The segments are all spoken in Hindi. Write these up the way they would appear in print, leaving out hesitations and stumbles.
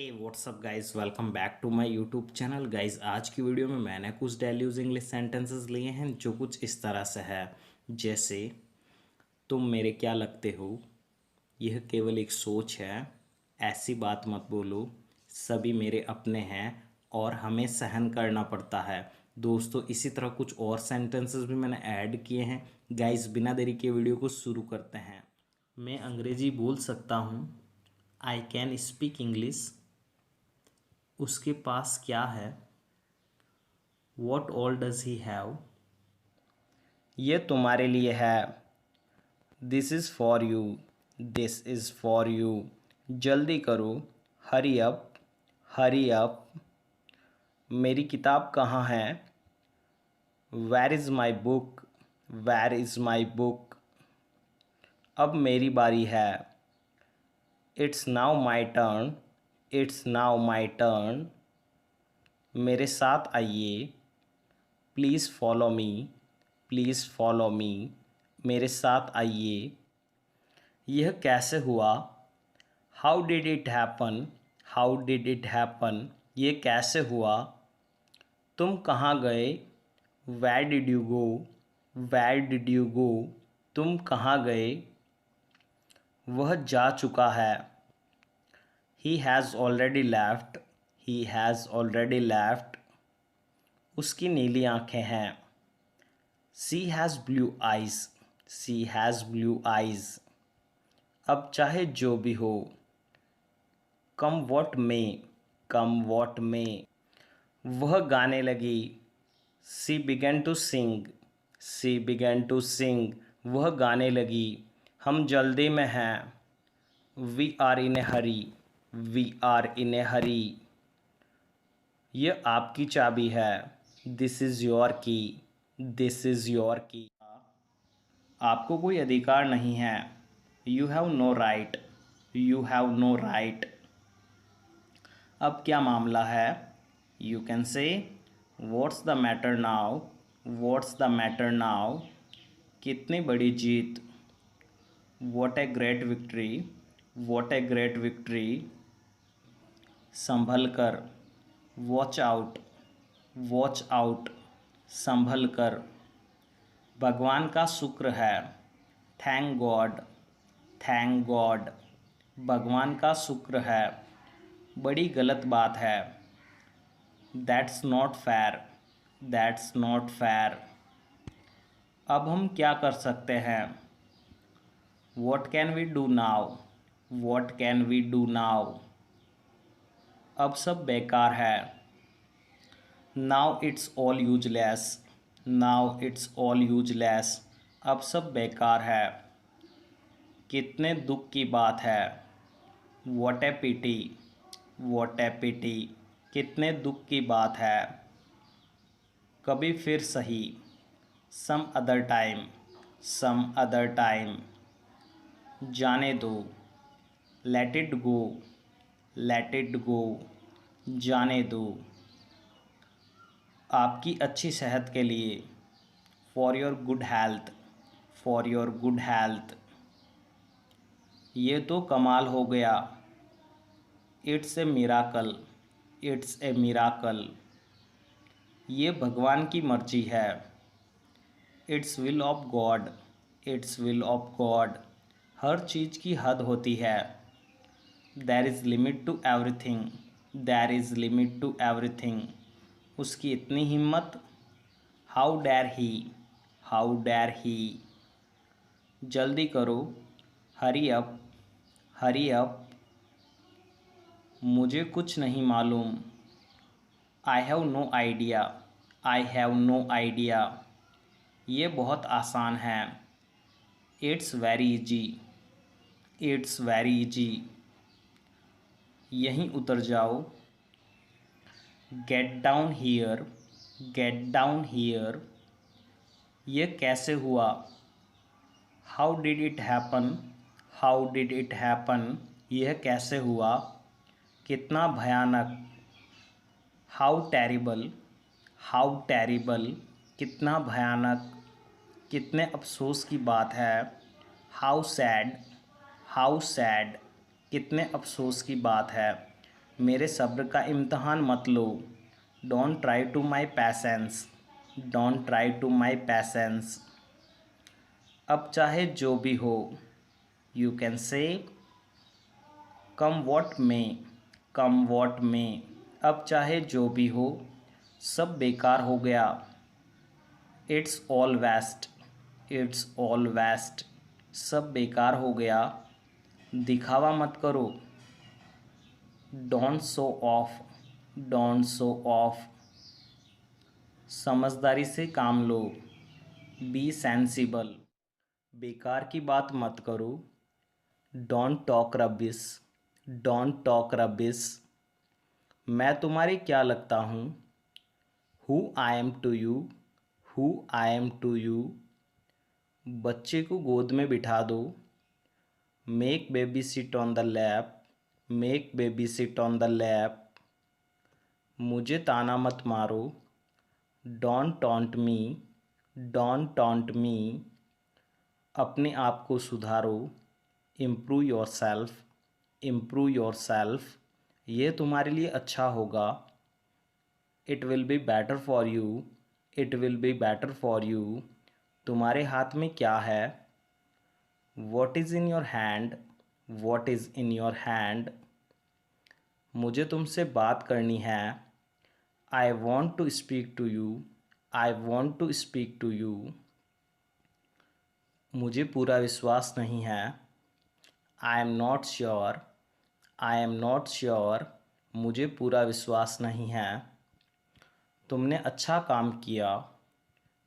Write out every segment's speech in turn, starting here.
Hey what's up guys, welcome back to my YouTube channel. Guys, आज की वीडियो में मैंने कुछ डेली यूज इंग्लिश सेंटेंसेस लिए हैं जो कुछ इस तरह से है, जैसे तुम मेरे क्या लगते हो, यह केवल एक सोच है, ऐसी बात मत बोलो, सभी मेरे अपने हैं और हमें सहन करना पड़ता है। दोस्तों, इसी तरह कुछ और सेंटेंसेस भी मैंने ऐड किए हैं। गाइस, बिना देरी के वीडियो को शुरू करते हैं। मैं अंग्रेज़ी बोल सकता हूँ, आई कैन स्पीक इंग्लिश। उसके पास क्या है, what all does he have. ये तुम्हारे लिए है, this is for you, this is for you. जल्दी करो, हरी अप, हरी अप। मेरी किताब कहाँ है, where is my book, where is my book. अब मेरी बारी है, it's now my turn, it's now my turn. मेरे साथ आइए, please follow me, please follow me. मेरे साथ आइए। यह कैसे हुआ, how did it happen, how did it happen. ये कैसे हुआ। तुम कहाँ गए, where did you go, where did you go. तुम कहाँ गए। वह जा चुका है, he has already left, he has already left. उसकी नीली आंखें हैं, she has blue eyes, she has blue eyes. अब चाहे जो भी हो, कम वॉट में, कम वॉट में। वह गाने लगी, she began to sing, she began to sing. वह गाने लगी। हम जल्दी में हैं, we are in a hurry, we are in a hurry. यह आपकी चाबी है, this is your key, this is your key. आपको कोई अधिकार नहीं है, you have no right, you have no right. अब क्या मामला है, you can say what's the matter now, what's the matter now. कितनी बड़ी जीत, what a great victory, what a great victory. संभल कर, वॉच आउट, वॉच आउट। संभल कर। भगवान का शुक्र है, थैंक गॉड, थैंक गॉड। भगवान का शुक्र है। बड़ी गलत बात है, that's not fair, that's not fair. अब हम क्या कर सकते हैं, what can we do now, what can we do now. अब सब बेकार है, now it's all useless, now it's all useless. अब सब बेकार है। कितने दुख की बात है, व्हाट ए पिटी, व्हाट ए पिटी। कितने दुख की बात है। कभी फिर सही, some other time, some other time. जाने दो, let it go, let it go. जाने दो। आपकी अच्छी सेहत के लिए, for your good health, for your good health. ये तो कमाल हो गया, it's a miracle, it's a miracle. ये भगवान की मर्जी है, it's will of God, it's will of God. हर चीज़ की हद होती है, there is limit to everything, there is limit to everything. उसकी इतनी हिम्मत, how dare he, how dare he. जल्दी करो, हरी अप, हरी अप। मुझे कुछ नहीं मालूम, I have no idea, I have no idea. ये बहुत आसान है, it's very easy, it's very easy. यहीं उतर जाओ, get down here, get down here. ये कैसे हुआ, how did it happen, how did it happen. यह कैसे हुआ। कितना भयानक, हाउ टेरिबल, हाउ टेरिबल। कितना भयानक, कितने अफसोस की बात है, हाउ सैड, हाउ सैड। कितने अफसोस की बात है। मेरे सब्र का इम्तहान मत लो। Don't try to my patience. Don't try to my patience. अब चाहे जो भी हो, यू कैन से कम वॉट में। कम वॉट में। अब चाहे जो भी हो, सब बेकार हो गया। It's all waste. It's all waste. सब बेकार हो गया। दिखावा मत करो। Don't show off. Don't show off. समझदारी से काम लो। B sensible. बेकार की बात मत करो। Don't talk rubbish. Don't talk rubbish. मैं तुम्हारी क्या लगता हूँ। Who I am to you. Who I am to you. बच्चे को गोद में बिठा दो। Make baby sit on the lap. Make baby sit on the lap. मुझे ताना मत मारो। Don't taunt me. Don't taunt me. अपने आप को सुधारो। Improve your self. Improve your self. ये तुम्हारे लिए अच्छा होगा। It will be better for you. It will be better for you. तुम्हारे हाथ में क्या है। What is in your hand. What is in your hand. मुझे तुमसे बात करनी है। I want to speak to you. I want to speak to you. मुझे पूरा विश्वास नहीं है। I am not sure. I am not sure. मुझे पूरा विश्वास नहीं है। तुमने अच्छा काम किया।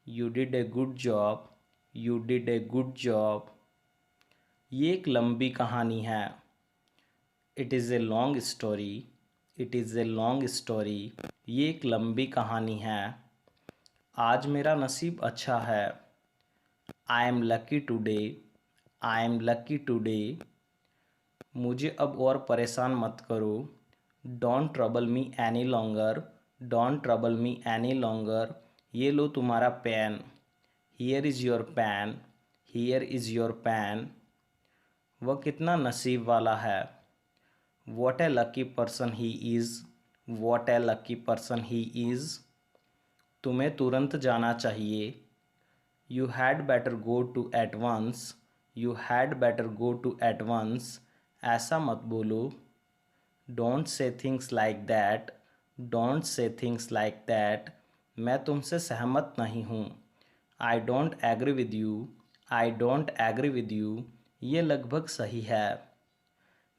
You did a good job. You did a good job. ये एक लंबी कहानी है। It is a long story. It is a long story. ये एक लंबी कहानी है। आज मेरा नसीब अच्छा है। I am lucky today. I am lucky today. मुझे अब और परेशान मत करो। Don't trouble me any longer. Don't trouble me any longer. ये लो तुम्हारा pen. Here is your pen. Here is your pen. वह कितना नसीब वाला है। What a lucky person he is. What a lucky person he is. तुम्हें तुरंत जाना चाहिए। You had better go to at once. You had better go to at once. ऐसा मत बोलो। Don't say things like that. Don't say things like that. मैं तुमसे सहमत नहीं हूँ। I don't agree with you. I don't agree with you. ये लगभग सही है।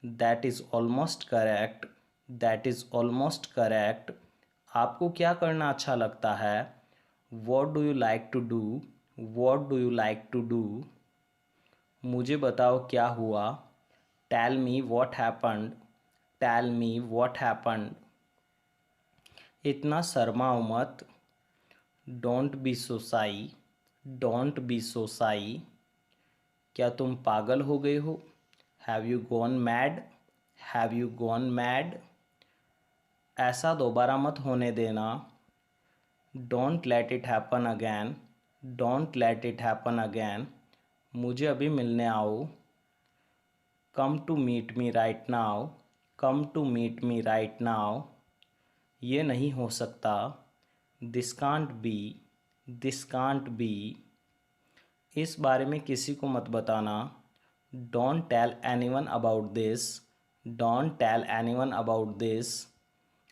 That is almost correct. That is almost correct. आपको क्या करना अच्छा लगता है। What do you like to do. What do you like to do. मुझे बताओ क्या हुआ। Tell me what happened. Tell me what happened. इतना शर्माओ मत। डोंट बी सो शाई। डोंट बी सो शाई। क्या तुम पागल हो गए हो। Have you gone mad. Have you gone mad. ऐसा दोबारा मत होने देना। Don't let it happen again. Don't let it happen again. मुझे अभी मिलने आओ। Come to meet me right now. Come to meet me right now. ये नहीं हो सकता। This can't be. This can't be. इस बारे में किसी को मत बताना। Don't tell anyone about this. Don't tell anyone about this.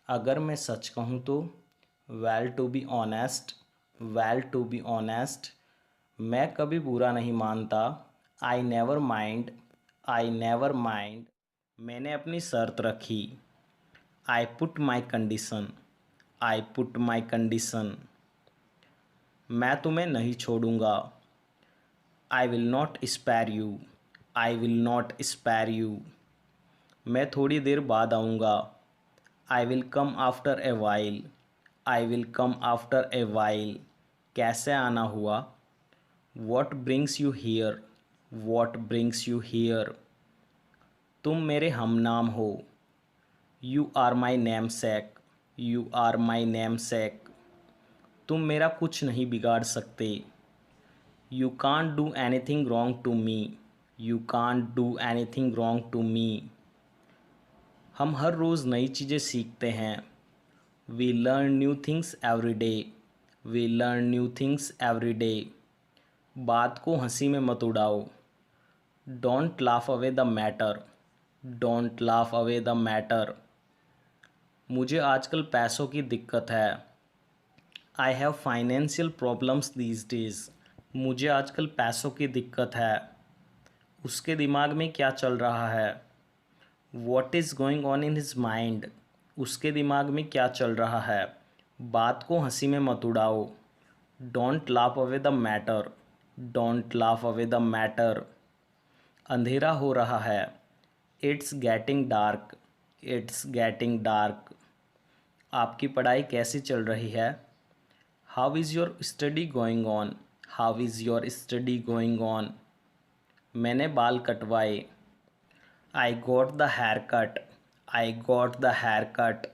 अगर मैं सच कहूँ तो well to be honest. Well to be honest. मैं कभी बुरा नहीं मानता। I never mind. I never mind. मैंने अपनी शर्त रखी। I put my condition. I put my condition. मैं तुम्हें नहीं छोड़ूंगा। I will not spare you. I will not spare you. मैं थोड़ी देर बाद आऊँगा। I will come after a while. I will come after a while. कैसे आना हुआ। What brings you here. What brings you here. तुम मेरे हमनाम हो। You are my namesake. You are my namesake. तुम मेरा कुछ नहीं बिगाड़ सकते। You can't do anything wrong to me. You can't do anything wrong to me. हम हर रोज़ नई चीज़ें सीखते हैं। We learn new things every day. We learn new things every day. बात को हंसी में मत उड़ाओ। Don't laugh away the matter. Don't laugh away the matter. मुझे आजकल पैसों की दिक्कत है। I have financial problems these days. मुझे आजकल पैसों की दिक्कत है। उसके दिमाग में क्या चल रहा है? What is going on in his mind. उसके दिमाग में क्या चल रहा है? बात को हंसी में मत उड़ाओ। Don't laugh away the matter. Don't laugh away the matter. अंधेरा हो रहा है। It's getting dark. It's getting dark. आपकी पढ़ाई कैसी चल रही है? How is your study going on. How is your study going on. मैंने बाल कटवाए। I got the haircut. I got the haircut.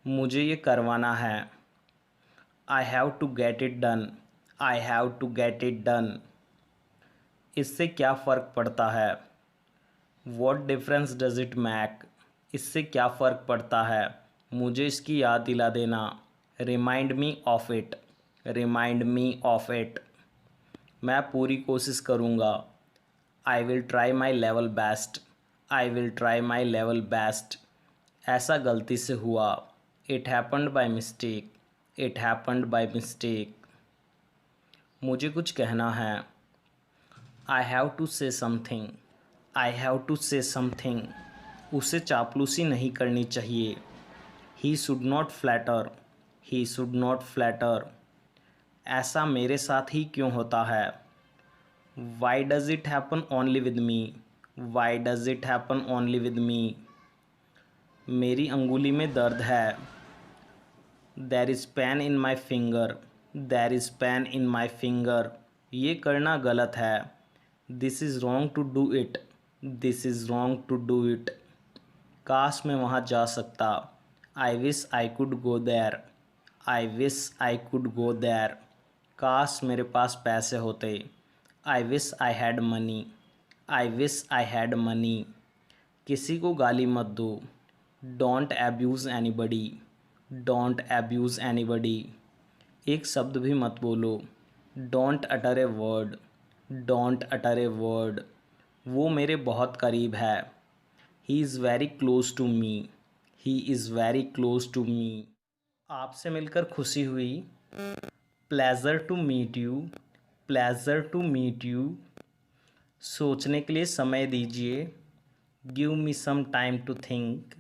मुझे ये करवाना है। I have to get it done. I have to get it done. इससे क्या फ़र्क पड़ता है? What difference does it make. इससे क्या फ़र्क पड़ता है? मुझे इसकी याद दिला देना। Remind me of it. Remind me of it. मैं पूरी कोशिश करूँगा। I will try my level best. I will try my level best. ऐसा गलती से हुआ। It happened by mistake. It happened by mistake. मुझे कुछ कहना है। I have to say something. I have to say something. उसे चापलूसी नहीं करनी चाहिए। He should not flatter. He should not flatter. ऐसा मेरे साथ ही क्यों होता है? Why does it happen only with me. Why does it happen only with me. मेरी अंगुली में दर्द है। There is pain in my finger. There is pain in my finger. ये करना गलत है। This is wrong to do it. This is wrong to do it. काश मैं वहाँ जा सकता। I wish I could go there. I wish I could go there. काश मेरे पास पैसे होते। I wish I had money. I wish I had money. किसी को गाली मत दो। Don't abuse anybody. Don't abuse anybody. एक शब्द भी मत बोलो। Don't utter a word. Don't utter a word. वो मेरे बहुत करीब है। He is very close to me. He is very close to me. आपसे मिलकर खुशी हुई। Pleasure to meet you. Pleasure to meet you. सोचने के लिए समय दीजिए। Give me some time to think.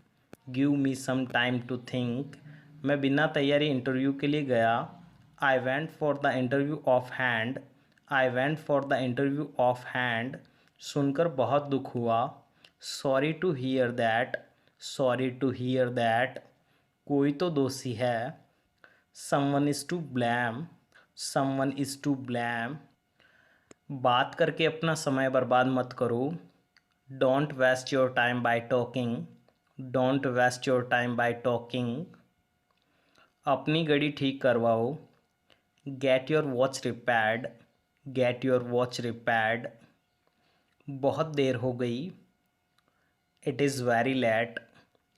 Give me some time to think. मैं बिना तैयारी इंटरव्यू के लिए गया। I went for the interview of hand. I went for the interview of hand. सुनकर बहुत दुख हुआ। Sorry to hear that. Sorry to hear that. कोई तो दोषी है। Someone is to blame. Someone is to blame. बात करके अपना समय बर्बाद मत करो। Don't waste your time by talking. Don't waste your time by talking. अपनी घड़ी ठीक करवाओ। Get your watch repaired. Get your watch repaired. बहुत देर हो गई। It is very late.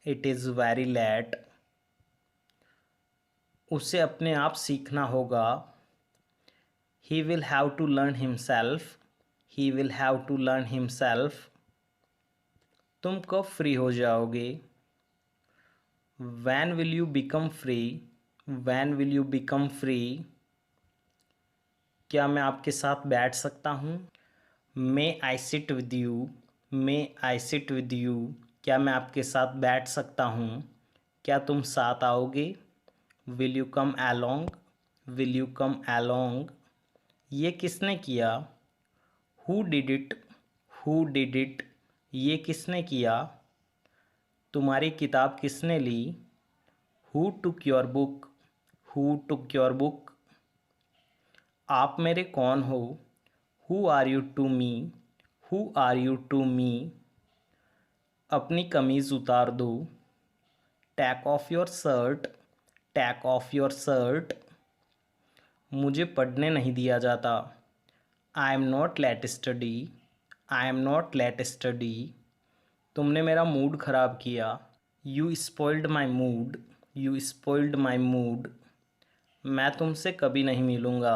It is very late. उसे अपने आप सीखना होगा। He will have to learn himself. He will have to learn himself. तुम कब फ्री हो जाओगे? When will you become free. When will you become free. क्या मैं आपके साथ बैठ सकता हूँ? मे I sit with you. May I sit with you. क्या मैं आपके साथ बैठ सकता हूँ? क्या तुम साथ आओगे? Will you come along. Will you come along. ये किसने किया? Who did it. Who did it. ये किसने किया? तुम्हारी किताब किसने ली? Who took your book. Who took your book. आप मेरे कौन हो? Who are you to me. Who are you to me. अपनी कमीज़ उतार दो। Take off your shirt. Take off your shirt. मुझे पढ़ने नहीं दिया जाता। I am not late study. I am not late study. तुमने मेरा मूड ख़राब किया। You spoiled my mood. You spoiled my mood. मैं तुमसे कभी नहीं मिलूँगा।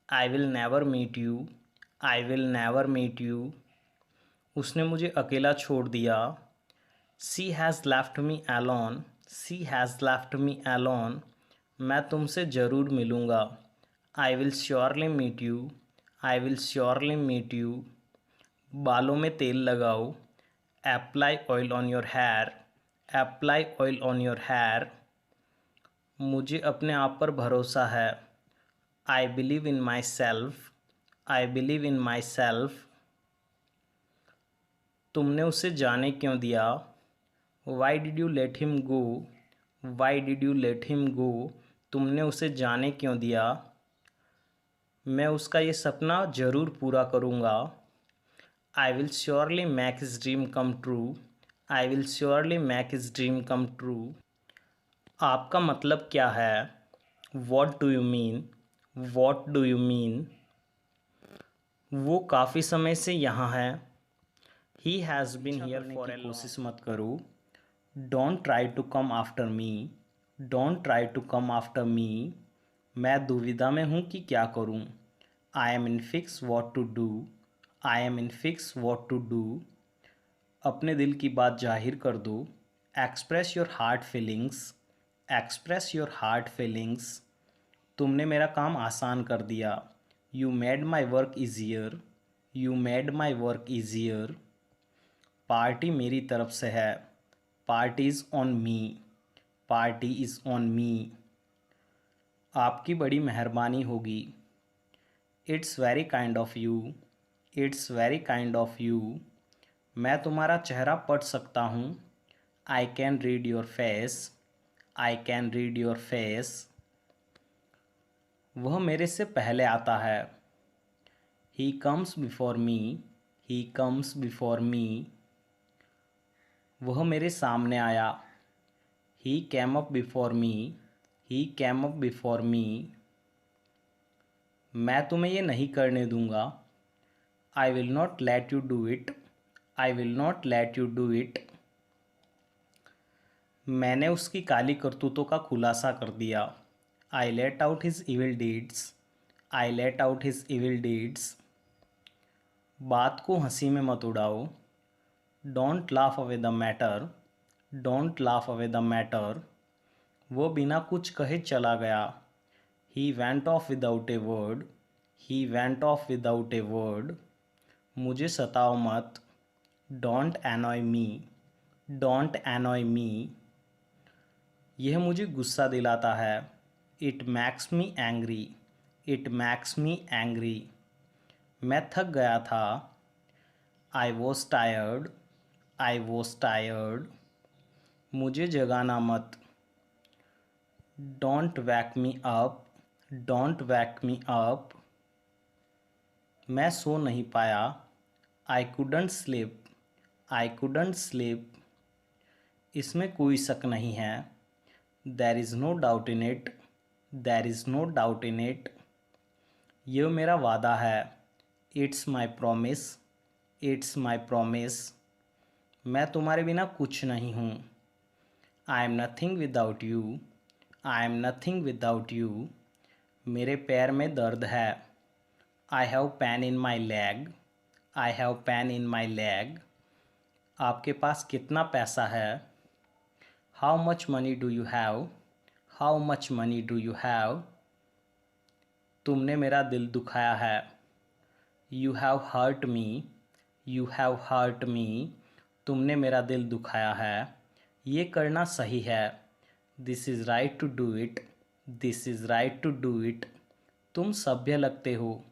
I will never meet you. I will never meet you. उसने मुझे अकेला छोड़ दिया। She has left me alone. She has left me alone. मैं तुमसे ज़रूर मिलूँगा। I will surely meet you. I will surely meet you. बालों में तेल लगाओ। Apply oil on your hair. Apply oil on your hair. मुझे अपने आप पर भरोसा है। I believe in myself. I believe in myself. तुमने उसे जाने क्यों दिया। Why did you let him go. Why did you let him go. तुमने उसे जाने क्यों दिया। मैं उसका ये सपना ज़रूर पूरा करूँगा। I will surely make his dream come true. I will surely make his dream come true. आपका मतलब क्या है। What do you mean. What do you mean. वो काफ़ी समय से यहाँ है। He has been here for a कोशिश मत करो। Don't try to come after me. Don't try to come after me. मैं दुविधा में हूँ कि क्या करूँ। I am in fix what to do. I am in fix what to do. अपने दिल की बात जाहिर कर दो। Express your heart feelings. Express your heart feelings. तुमने मेरा काम आसान कर दिया। You made my work easier. You made my work easier. Party मेरी तरफ से है। Party is on me. Party is on me. आपकी बड़ी मेहरबानी होगी। It's very kind of you. It's very kind of you. मैं तुम्हारा चेहरा पढ़ सकता हूँ। I can read your face. I can read your face. वह मेरे से पहले आता है। He comes before me. He comes before me. वह मेरे सामने आया। ही केम अप बिफोर मी। ही केम अप बिफोर मी। मैं तुम्हें ये नहीं करने दूंगा। आई will not let you do it. I will not let you do it. मैंने उसकी काली करतूतों का खुलासा कर दिया। आई let out his evil deeds. I let out his evil deeds. बात को हंसी में मत उड़ाओ। Don't laugh away the matter. Don't laugh away the matter. वो बिना कुछ कहे चला गया। He went off without a word. He went off without a word. मुझे सताओ मत। Don't annoy me. Don't annoy me. यह मुझे गुस्सा दिलाता है। It makes me angry. It makes me angry. मैं थक गया था। I was tired. I was tired. मुझे जगाना मत। Don't wake me up. Don't wake me up. मैं सो नहीं पाया। I couldn't sleep. I couldn't sleep. इसमें कोई शक नहीं है। There is no doubt in it. There is no doubt in it. यह मेरा वादा है। It's my promise. It's my promise. मैं तुम्हारे बिना कुछ नहीं हूँ। I am nothing without you. I am nothing without you. मेरे पैर में दर्द है। I have pain in my leg. I have pain in my leg. आपके पास कितना पैसा है। How much money do you have. How much money do you have. तुमने मेरा दिल दुखाया है। You have hurt me. You have hurt me. तुमने मेरा दिल दुखाया है। ये करना सही है। This is right to do it. This is right to do it. तुम सभ्य लगते हो।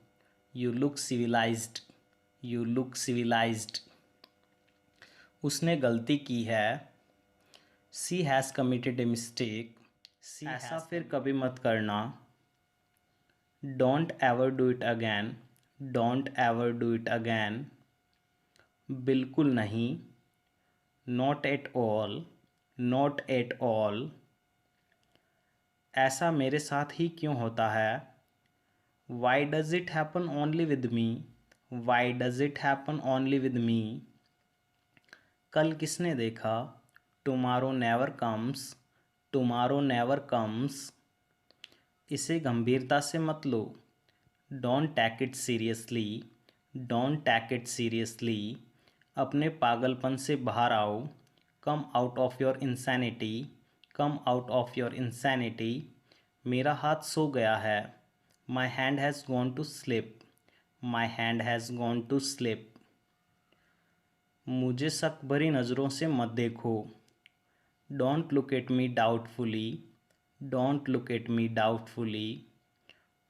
You look civilised. You look civilised. उसने गलती की है। She has committed a mistake. ऐसा फिर कभी मत करना। Don't ever do it again. Don't ever do it again. बिल्कुल नहीं। Not at all. Not at all. ऐसा मेरे साथ ही क्यों होता है। Why does it happen only with me. Why does it happen only with me. कल किसने देखा, tomorrow never comes, tomorrow never comes. इसे गंभीरता से मत लो, don't take it seriously, don't take it seriously. अपने पागलपन से बाहर आओ, come out of your insanity, come out of your insanity. मेरा हाथ सो गया है, my hand has gone to sleep, my hand has gone to sleep. मुझे शक भरी नज़रों से मत देखो, don't look at me doubtfully, don't look at me doubtfully.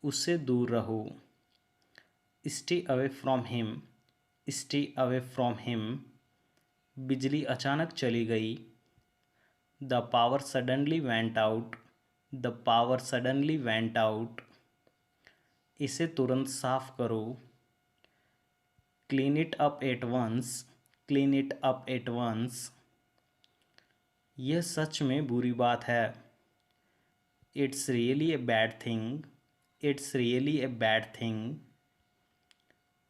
उससे दूर रहो, stay away from him, stay away from him. बिजली अचानक चली गई, the power suddenly went out, the power suddenly went out. इसे तुरंत साफ करो, clean it up at once, clean it up at once. यह सच में बुरी बात है, it's really a bad thing, it's really a bad thing.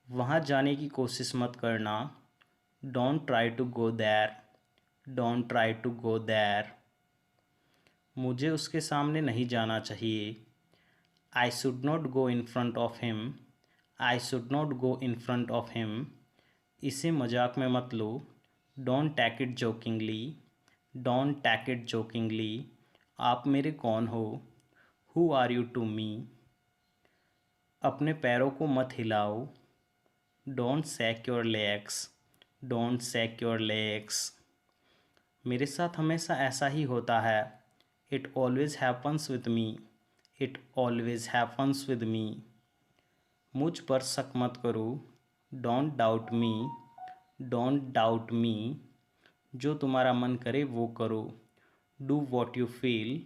वहाँ जाने की कोशिश मत करना, don't try to go there, don't try to go there. मुझे उसके सामने नहीं जाना चाहिए, I should not go in front of him, I should not go in front of him. इसे मजाक में मत लो, don't take it jokingly, don't take it jokingly. आप मेरे कौन हो, who are you to me. अपने पैरों को मत हिलाओ, don't shake your legs, don't shake your legs. मेरे साथ हमेशा ऐसा ही होता है, it always happens with me, it always happens with me. मुझ पर शक मत करो, don't doubt me, don't doubt me. जो तुम्हारा मन करे वो करो, do what you feel,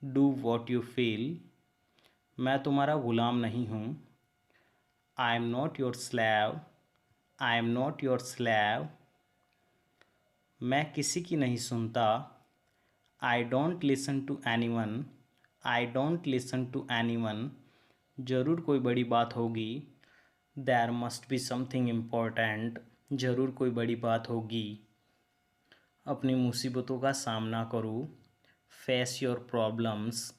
do what you feel. मैं तुम्हारा गुलाम नहीं हूँ, I am not your slave, I am not your slave. मैं किसी की नहीं सुनता, I don't listen to anyone, I don't listen to anyone. ज़रूर कोई बड़ी बात होगी, there must be something important, ज़रूर कोई बड़ी बात होगी। अपनी मुसीबतों का सामना करो, face your problems,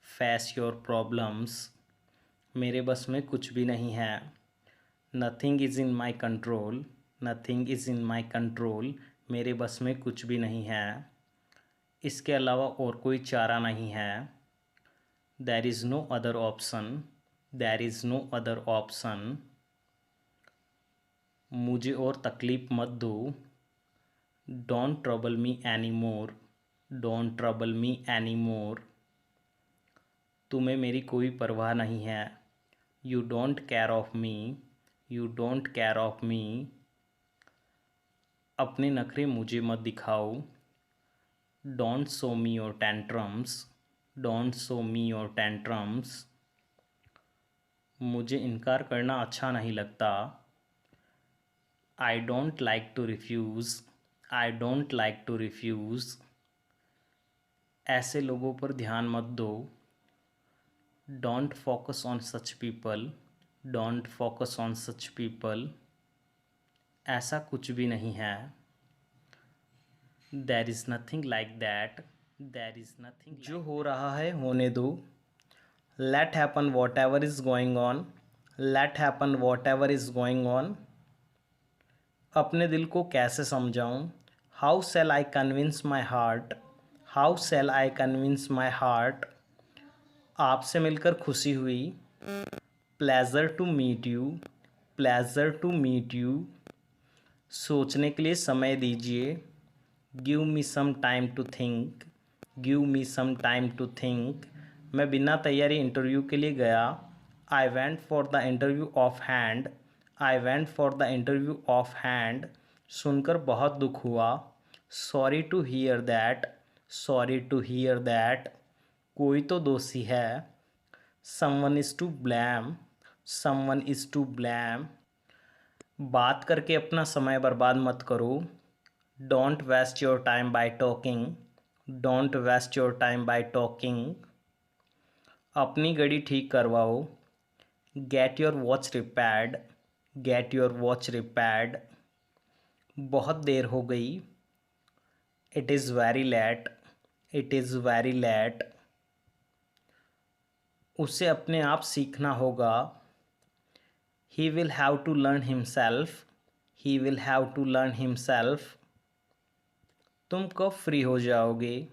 face your problems. मेरे बस में कुछ भी नहीं है, nothing is in my control, nothing is in my control. मेरे बस में कुछ भी नहीं है, इसके अलावा और कोई चारा नहीं है। There is no other option, there is no other option. मुझे और तकलीफ़ मत दो, don't trouble me any more, don't trouble me any more. तुम्हें मेरी कोई परवाह नहीं है, you don't care of me, you don't care of me. अपने नखरे मुझे मत दिखाओ, don't show me your tantrums, don't show me your tantrums. मुझे इनकार करना अच्छा नहीं लगता, I don't like to refuse, I don't like to refuse. ऐसे लोगों पर ध्यान मत दो, don't focus on such people, don't focus on such people. ऐसा कुछ भी नहीं है, there is nothing like that, there is nothing. जो हो रहा है होने दो, let happen whatever is going on, let happen whatever is going on. अपने दिल को कैसे समझाऊँ, how shall I convince my heart, how shall I convince my heart. आपसे मिलकर खुशी हुई, pleasure to meet you, pleasure to meet you. सोचने के लिए समय दीजिए, give me some time to think, give me some time to think. मैं बिना तैयारी इंटरव्यू के लिए गया, I went for the interview of hand, I went for the interview of hand. सुनकर बहुत दुख हुआ, sorry to hear that, sorry to hear that. कोई तो दोषी है, someone is to blame, someone is to blame. बात करके अपना समय बर्बाद मत करो, don't waste your time by talking, don't waste your time by talking. अपनी घड़ी ठीक करवाओ, get your watch repaired, get your watch repaired. बहुत देर हो गई, it is very late, it is very late. उसे अपने आप सीखना होगा। He will have to learn himself, he will have to learn himself. तुम कब फ्री हो जाओगे?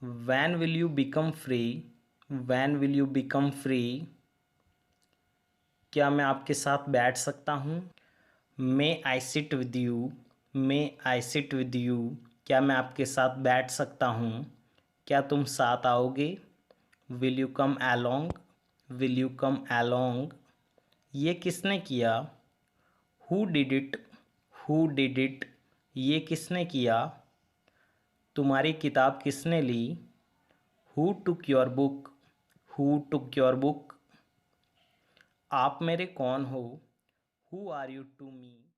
When will you become free? When will you become free? क्या मैं आपके साथ बैठ सकता हूँ? May I sit with you? May I sit with you? क्या मैं आपके साथ बैठ सकता हूँ? क्या तुम साथ आओगे? Will you come along? Will you come along? ये किसने किया? Who did it? Who did it? ये किसने किया? तुम्हारी किताब किसने ली? Who took your book? Who took your book? आप मेरे कौन हो? Who are you to me?